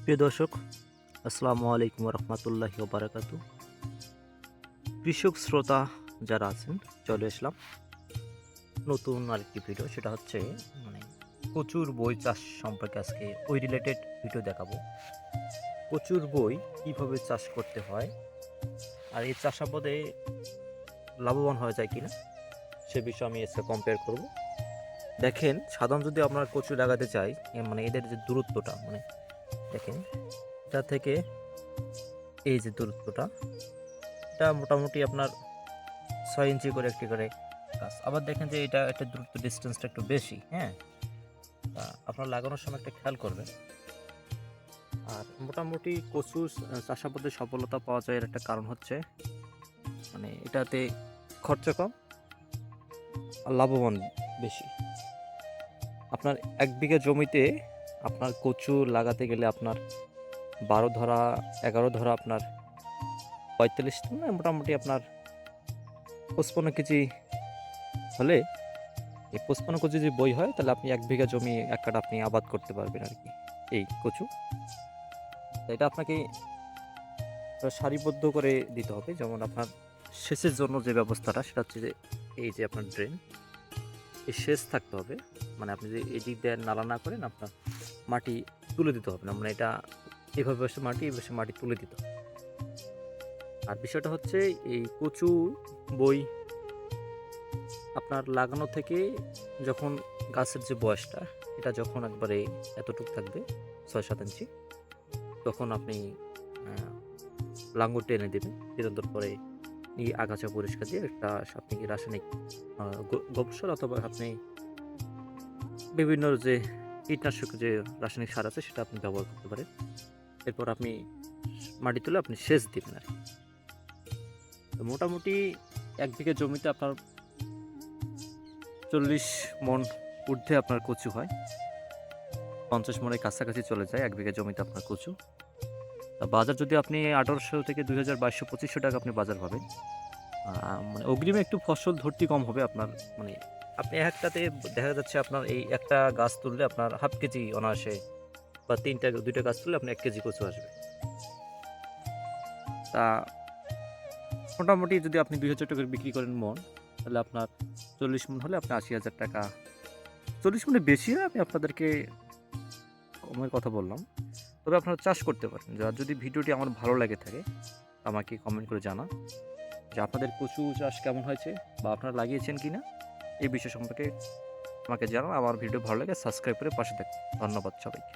প্রিয় দর্শক, আসসালামু আলাইকুম রহমতুল্লাহি বারাকাতু। কৃষক শ্রোতা যারা আছেন, চলে আসলাম নতুন আরেকটি ভিডিও। সেটা হচ্ছে মানে কচুর বই চাষ সম্পর্কে আজকে ওই রিলেটেড ভিডিও দেখাবো। কচুর বই কিভাবে চাষ করতে হয় আর এই চাষাবাদে লাভবান হওয়া যায় কিনা সে বিষয়ে আমি আজকে কম্পেয়ার করব। দেখেন, সাধারণ যদি আমরা কচু লাগাতে চাই, মানে এদের যে দূরত্বটা, মানে দেখেন এটা থেকে এই যে দূরত্বটা, এটা মোটামুটি আপনার 6 ইঞ্চি করে একটি করে গাছ। আবার দেখেন যে এটা একটা দূরত্ব, ডিস্টেন্সটা একটু বেশি। হ্যাঁ, তা আপনার লাগানোর সময় একটা খেয়াল করবেন। আর মোটামুটি কচু চাষাবাদে সফলতা পাওয়া যায় এর একটা কারণ হচ্ছে মানে এটাতে খরচা কম আর লাভবান বেশি। আপনার 1 বিঘা জমিতে আপনার কচু লাগাতে গেলে আপনার 12 ধরা 11 ধরা আপনার 45, মানে মোটামুটি আপনার 55 কেজি হলে, এই 55 কেজি যদি বই হয় তাহলে আপনি 1 বিঘা জমি 1 কাঠা আপনি আবাদ করতে পারবেন আর কি, এই কচু। তো এটা আপনাকে সারিবদ্ধ করে দিতে হবে। যেমন আপনার সেচের জন্য যে ব্যবস্থাটা, সেটা হচ্ছে যে এই যে আপনার ড্রেন, এই সেচ থাকতে হবে। মানে আপনি যদি এদিক দিয়ে নালা না করেন, আপনার মাটি তুলে দিতে হবে না, মানে এটা এভাবে বসে মাটি বসে মাটি তুলে দিতে হবে। আর বিষয়টা হচ্ছে এই কচু বই আপনার লাগানো থেকে যখন গাছের যে বয়সটা, এটা যখন একবারে এতটুকু থাকবে 6-7 ইঞ্চি, তখন আপনি লাঙল টেনে দেবেন। নিরন্তর পরে এই আগাছা পরিষ্কার দিয়ে একটা আপনি কি রাসায়নিক গোবর সার অথবা আপনি বিভিন্ন যে কীটনাশক যে রাসায়নিক সার আছে সেটা আপনি ব্যবহার করতে পারেন। এরপর আপনি মাটি তুলে আপনি সেচ দিবেন আর কি। তো মোটামুটি 1 বিঘা জমিতে আপনার 40 মণ ঊর্ধ্বে আপনার কচু হয়। 50 মণের কাছাকাছি চলে যায় 1 বিঘা জমিতে আপনার কচু। বাজার যদি আপনি 1800 থেকে 2000, 2200, 2500 টাকা আপনি বাজার পাবেন। মানে অগ্রিমে একটু ফসল ধরতে কম হবে আপনার, মানে আপনি একটাতে দেখা যাচ্ছে আপনার এই একটা গাছ তুললে আপনার হাফ কেজি অনায়াসে, বা 2টা গাছ তুললে আপনার 1 কেজি কচু আসবে। তা মোটামুটি যদি আপনি 2000 টাকা বিক্রি করেন মন, তাহলে আপনার 40 মণ হলে আপনি 80,000 টাকা। 40 মণে বেশি হয়, আমি আপনাদেরকে কমের কথা বললাম। তবে আপনারা চাষ করতে পারেন। যদি ভিডিওটি আমার ভালো লাগে থাকে, আমাকে কমেন্ট করে জানান যে আপনাদের কচু চাষ কেমন হয়েছে বা আপনারা লাগিয়েছেন কিনা, এই বিষয় সম্পর্কে আমাকে জানান। আমার ভিডিও ভালো লাগে সাবস্ক্রাইব করে পাশে থাকুন। ধন্যবাদ সবাইকে।